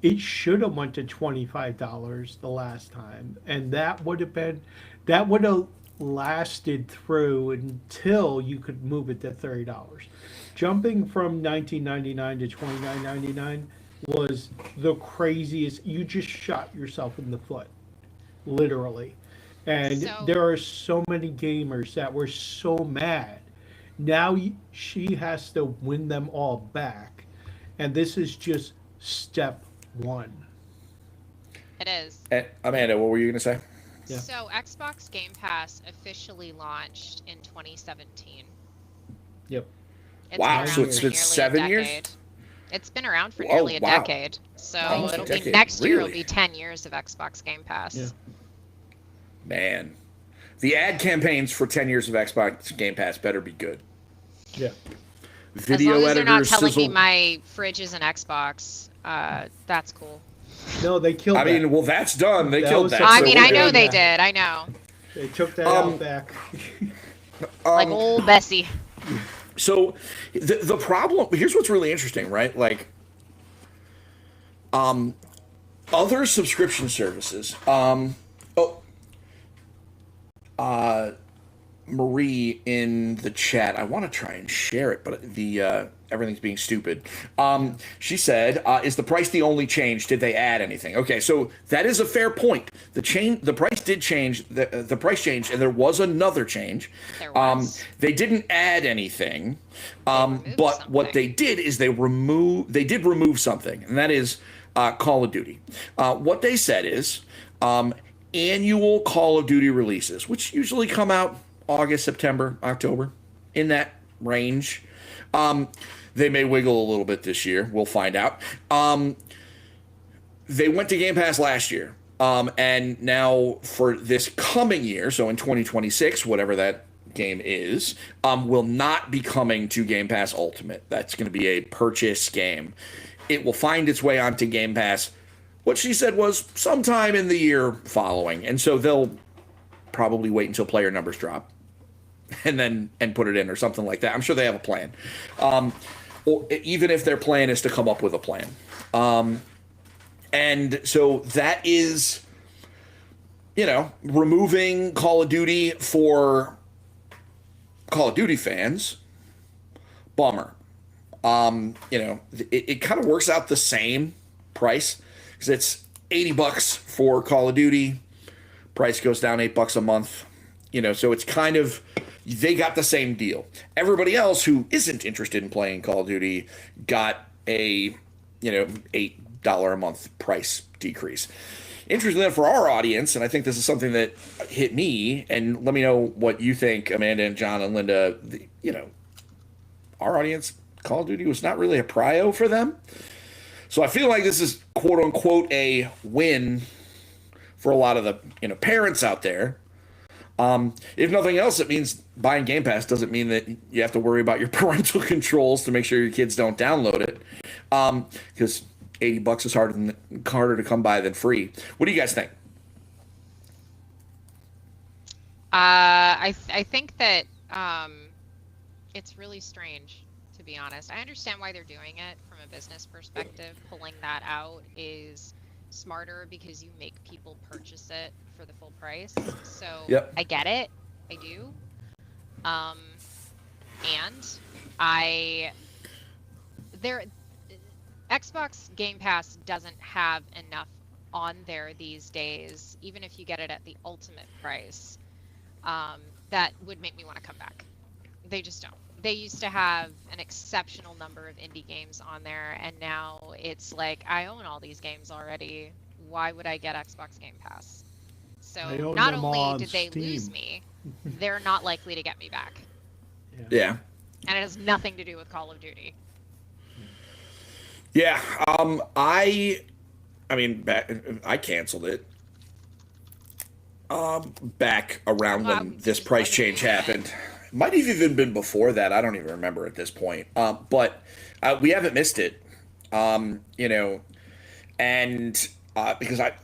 It should have went to $25 the last time. And that would have lasted through until you could move it to $30. Jumping from $19.99 to $29.99 was the craziest. You just shot yourself in the foot, literally. And there are so many gamers that were so mad. Now she has to win them all back, and this is just step one. It is. Amanda, what were you going to say? Yeah. So Xbox Game Pass officially launched in 2017. Yep. It's Wow, been so around it's for been nearly 7 a years? decade. It's been around for nearly a decade. So Almost a it'll be decade. next year. It'll Really? be 10 years of Xbox Game Pass. Yeah. Man. The ad campaigns for 10 years of Xbox Game Pass better be good. Yeah. Video as long as they're not editors, telling sizzle. me my fridge is an Xbox, that's cool. No, they killed that. I mean, well, that's done. They That killed was that. a- I so mean, we're I know good. they did. I know. They took that out back. Like old Bessie. So the problem, here's what's really interesting, right? Other subscription services. Marie in the chat. I want to try and share it, but the everything's being stupid. She said, "Is the price the only change? Did they add anything?" Okay, so that is a fair point. The price did change. The price changed, and there was another change. There was. They didn't add anything, removed but what something. they did is they did remove something, and that is Call of Duty. What they said is annual Call of Duty releases, which usually come out August, September, October, in that range. They may wiggle a little bit this year. We'll find out. They went to Game Pass last year. And now for this coming year, so in 2026, whatever that game is, will not be coming to Game Pass Ultimate. That's going to be a purchase game. It will find its way onto Game Pass What she said was sometime in the year following, and so they'll probably wait until player numbers drop, and put it in or something like that. I'm sure they have a plan, or even if their plan is to come up with a plan. And so that is, removing Call of Duty for Call of Duty fans. Bummer. It kind of works out the same price because it's $80 for Call of Duty. Price goes down $8 a month. So it's kind of, they got the same deal. Everybody else who isn't interested in playing Call of Duty got a, $8 a month price decrease. Interestingly for our audience, and I think this is something that hit me, and let me know what you think, Amanda and John and Linda, our audience, Call of Duty was not really a prio for them. So I feel like this is quote unquote a win for a lot of the parents out there. If nothing else, it means buying Game Pass doesn't mean that you have to worry about your parental controls to make sure your kids don't download it. Because $80 is harder to come by than free. What do you guys think? I think that it's really strange, to be honest. I understand why they're doing it from a business perspective. Pulling that out is smarter because you make people purchase it for the full price. So Yep. I get it. I do. Xbox Game Pass doesn't have enough on there these days, even if you get it at the ultimate price, that would make me want to come back. They just don't. They used to have an exceptional number of indie games on there, and now it's like, I own all these games already. Why would I get Xbox Game Pass? So I own not them all only on did they Steam. lose me, they're not likely to get me back. Yeah. And it has nothing to do with Call of Duty. Yeah. I canceled it. Back around Wow, when this just price let me change know that. happened. Might have even been before that. I don't even remember at this point. But we haven't missed it. Because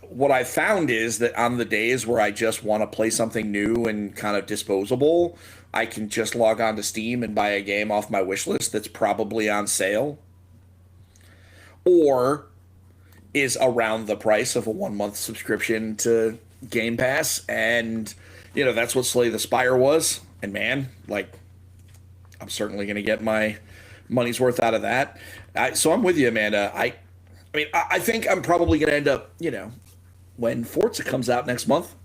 what I found is that on the days where I just want to play something new and kind of disposable, I can just log on to Steam and buy a game off my wish list that's probably on sale or is around the price of a 1-month subscription to Game Pass. And, that's what Slay the Spire was. And man, I'm certainly going to get my money's worth out of that. So I'm with you, Amanda. I think I'm probably going to end up, when Forza comes out next month,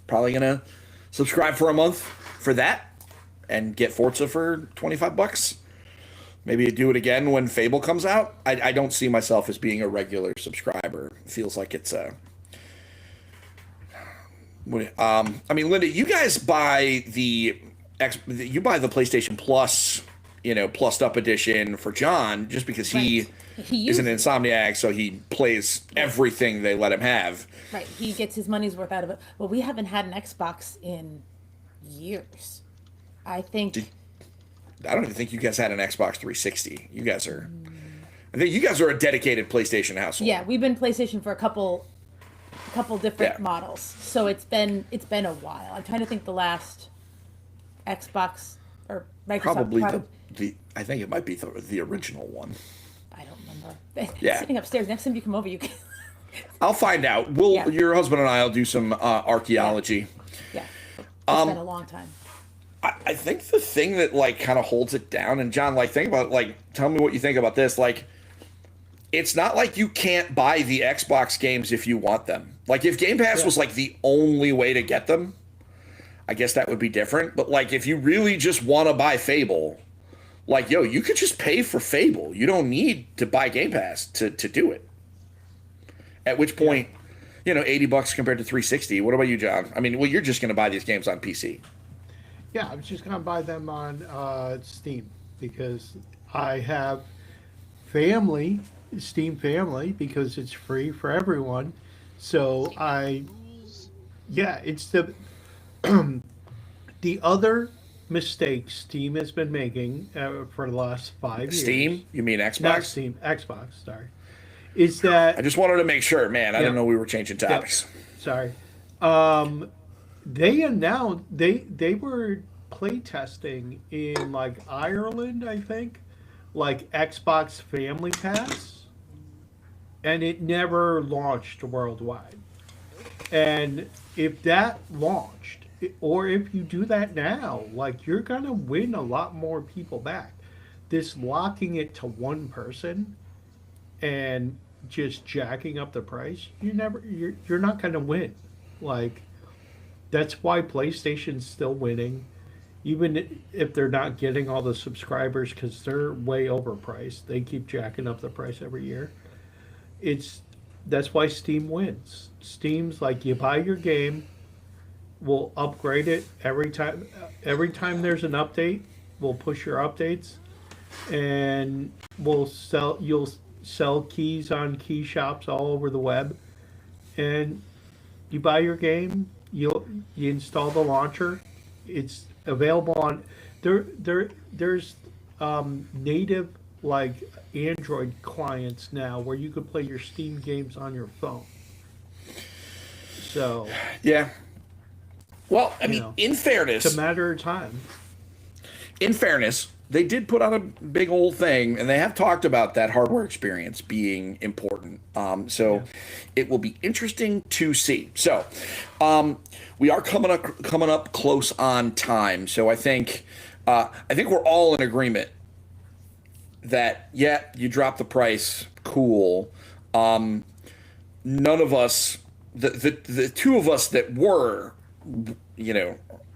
probably going to subscribe for a month for that and get Forza for $25. Maybe do it again when Fable comes out. I don't see myself as being a regular subscriber. It feels like it's a... Linda, you guys buy the PlayStation Plus, plussed up edition for John just because he He is an uses insomniac, so he plays everything they let him have. Right, he gets his money's worth out of it. But we haven't had an Xbox in years. I think I don't even think you guys had an Xbox 360. I think you guys are a dedicated PlayStation household. yeah, we've been PlayStation for a couple different Yeah. models. So it's been a while. I'm trying to think the last Xbox or Microsoft Probably product. I think it might be the original one. I don't remember. It's Yeah. sitting upstairs. Next time you come over, you can. I'll find out. Yeah. Your husband and I will do some archaeology. Yeah, it's been a long time. I think the thing that kind of holds it down, and John, think about tell me what you think about this. It's not like you can't buy the Xbox games if you want them. If Game Pass was the only way to get them, I guess that would be different. But if you really just want to buy Fable, you could just pay for Fable. You don't need to buy Game Pass to do it. At which point, $80 compared to $360. What about you, John? You're just going to buy these games on PC. Yeah, I was just gonna buy them on Steam because I have Steam Family, because it's free for everyone. So it's the other mistake Steam has been making for the last 5 years. Steam? You mean Xbox? Not Steam, Xbox, sorry. is that I just wanted to make sure, man. I Yeah. didn't know we were changing topics. sorry. They announced they were playtesting in like Ireland, I think, like Xbox Family Pass, and it never launched worldwide. And if that launched, or if you do that now, like you're gonna win a lot more people back. This locking it to one person and just jacking up the price, you're not gonna win. Like that's why PlayStation's still winning, even if they're not getting all the subscribers because they're way overpriced. They keep jacking up the price every year. It's That's why Steam wins. Steam's like you buy your game, we'll upgrade it every time. Every time there's an update, we'll push your updates, and you'll sell keys on key shops all over the web, and you buy your game, you install the launcher. It's available on there's native like Android clients now where you could play your Steam games on your phone. So Yeah. Well, I mean, know, in it's fairness, a matter of time. they did put out a big old thing, and they have talked about that hardware experience being important. So it will be interesting to see. So we are coming up close on time. So I think we're all in agreement that you drop the price, cool. None of us, the two of us that were,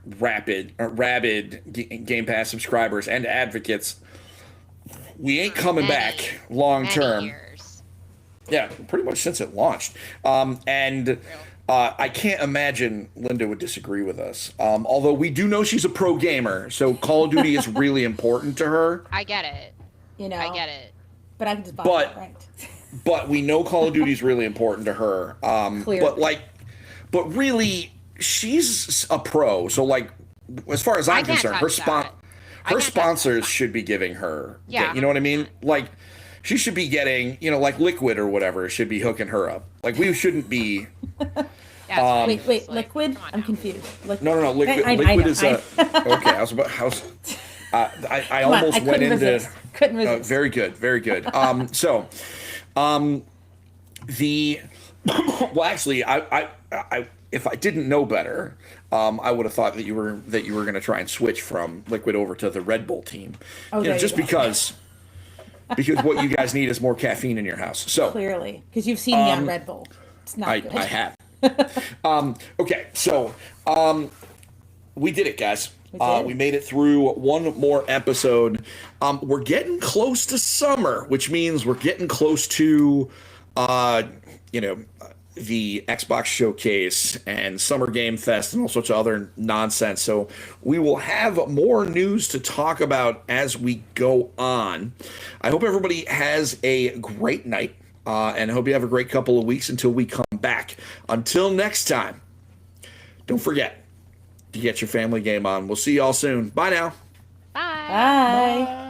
rabid Game Pass subscribers and advocates, we ain't coming back long Many term. years. Yeah, pretty much since it launched. And I can't imagine Linda would disagree with us. Although we do know she's a pro gamer, so Call of Duty is really important to her. I get it. I get it. But I can just buy But- it, right? But we know Call of Duty is really important to her. Clearly. But really, she's a pro. So like, as far as I I'm can't concerned, touch that. I her can't touch sponsors should be giving her. Yeah, You know what I mean? Like, she should be getting, like Liquid or whatever should be hooking her up. Like, we shouldn't be. Yeah, Wait, it's like, liquid? come on I'm now. confused. Liquid. No. Liquid. I Liquid know, is a. Okay, I Come on, almost I went couldn't into. resist. Couldn't resist. Very good, very good. The well, actually, I if I didn't know better, I would have thought that you were going to try and switch from Liquid over to the Red Bull team. Oh, there you just go. because what you guys need is more caffeine in your house. So Clearly, because you've seen me on Red Bull. It's not good. I have. Okay, so we did it, guys. We did. We made it through one more episode. We're getting close to summer, which means we're getting close to, the Xbox Showcase and Summer Game Fest and all sorts of other nonsense. So we will have more news to talk about as we go on. I hope everybody has a great night, and I hope you have a great couple of weeks until we come back. Until next time, don't forget to get your family game on. We'll see y'all soon. Bye now. Bye. Bye.